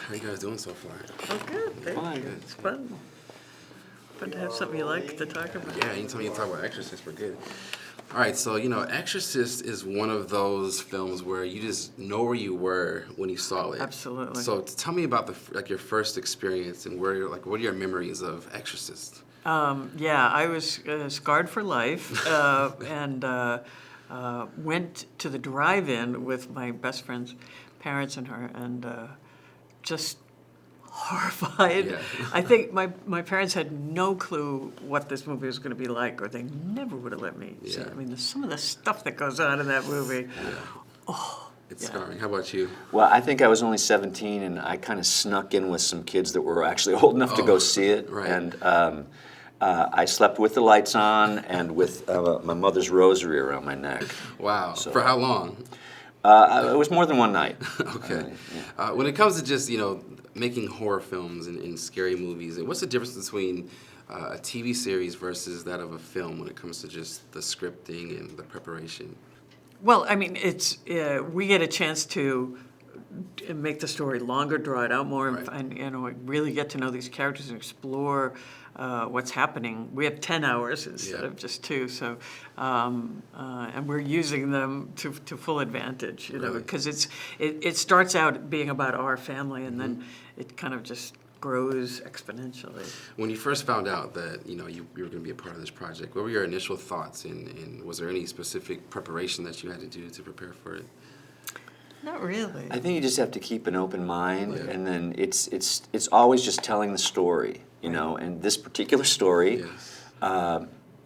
How you guys doing so far? Oh, good. Thank you. It's fun. Fun to have something you like to talk about. Yeah, anytime you talk about Exorcist, we're good. All right, so Exorcist is one of those films where you just know where you were when you saw it. Absolutely. So tell me about your first experience and what are your memories of Exorcist? Yeah, I was scarred for life and went to the drive-in with my best friend's parents and her, and just horrified. Yeah. I think my parents had no clue what this movie was going to be like, or they never would have let me see it. Yeah. I mean, some of the stuff that goes on in that movie. Yeah. Oh, It's yeah. scarring. How about you? Well, I think I was only 17, and I kind of snuck in with some kids that were actually old enough to go see it. Right. And I slept with the lights on and with my mother's rosary around my neck. Wow. So, For how long? It was more than one night. Okay. Yeah. When it comes to just, making horror films and scary movies, what's the difference between a TV series versus that of a film when it comes to just the scripting and the preparation? Well, I mean, it's we get a chance to make the story longer, draw it out more, Right. and really get to know these characters and explore what's happening. We have 10 hours instead of just 2, so and we're using them to full advantage, Really? because it starts out being about our family, and then it kind of just grows exponentially. When you first found out that you were going to be a part of this project, what were your initial thoughts, and was there any specific preparation that you had to do to prepare for it? Not really. I think you just have to keep an open mind, Yeah. and then it's always just telling the story, And this particular story Yes.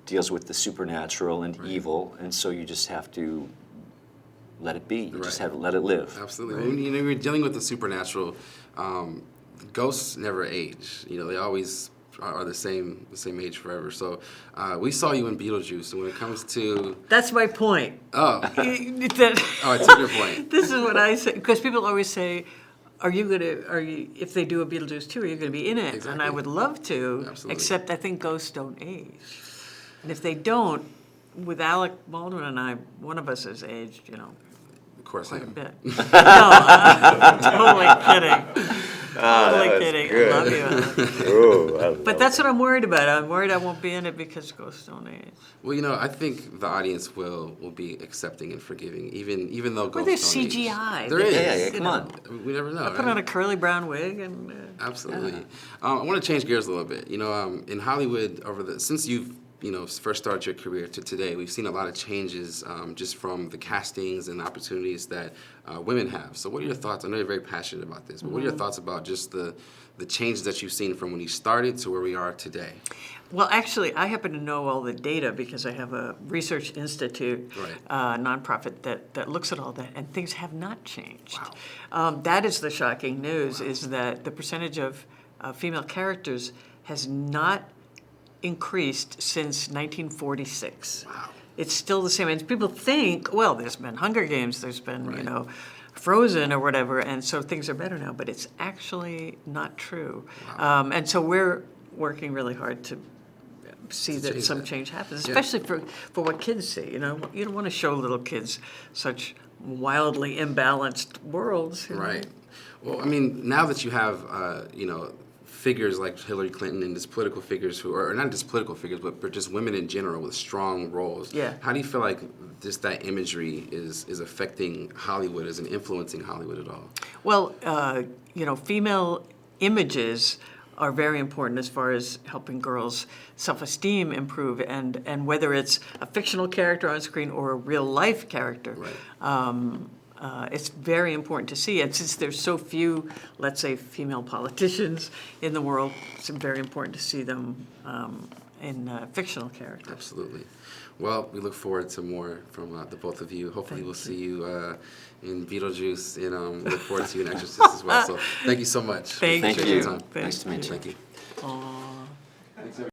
deals with the supernatural and Right. evil, and so you just have to let it be. You just Right. have to let it live. Absolutely. When you're dealing with the supernatural, ghosts never age. They always are the same age forever. So we saw you in Beetlejuice, and when it comes to That's my point. oh That- I took your point. This is what I say, because people always say, if they do a Beetlejuice 2, are you going to be in it? And I Exactly. would love to, Absolutely. except I think ghosts don't age. And if they don't, with Alec Baldwin and I, one of us has aged, Of course, I quite a am. bit. No, I'm totally kidding. Totally was kidding. good. I love you, Alec. Oh, But that's what I'm worried about. I'm worried I won't be in it because ghosts don't age. Well, I think the audience will be accepting and forgiving, even though Or ghosts there's don't age. CGI. There is. Yeah, You come know. on. We never know. I put right? on a curly brown wig and... Absolutely. I want to change gears a little bit. In Hollywood, since you've first started your career to today, we've seen a lot of changes just from the castings and opportunities that women have. So what are your thoughts? I know you're very passionate about this, but what are your thoughts about just the changes that you've seen from when you started to where we are today? Well, actually, I happen to know all the data because I have a research institute, Right. nonprofit that looks at all that, and things have not changed. Wow. That is the shocking news, is that the percentage of female characters has not increased since 1946. Wow. It's still the same. And people think, well, there's been Hunger Games, there's been, Right. Frozen or whatever, and so things are better now, but it's actually not true. Wow. And so we're working really hard to see that change some that. change happens, Yeah. especially for what kids see. You don't want to show little kids such wildly imbalanced worlds. Right. Well, I mean, now that you have, figures like Hillary Clinton and just political figures who are, or not just political figures, but just women in general with strong roles. Yeah. How do you feel like just that imagery is affecting Hollywood, is influencing Hollywood at all? Well, female images are very important as far as helping girls' self-esteem improve, and whether it's a fictional character on screen or a real-life character. Right. It's very important to see. And since there's so few, let's say, female politicians in the world, it's very important to see them in fictional characters. Absolutely. Well, we look forward to more from the both of you. Hopefully we'll see you in Beetlejuice, and look forward to you in Exorcist as well. So thank you so much. Thank Appreciate you. your time. Thank Nice to meet you. Thank you. Aw.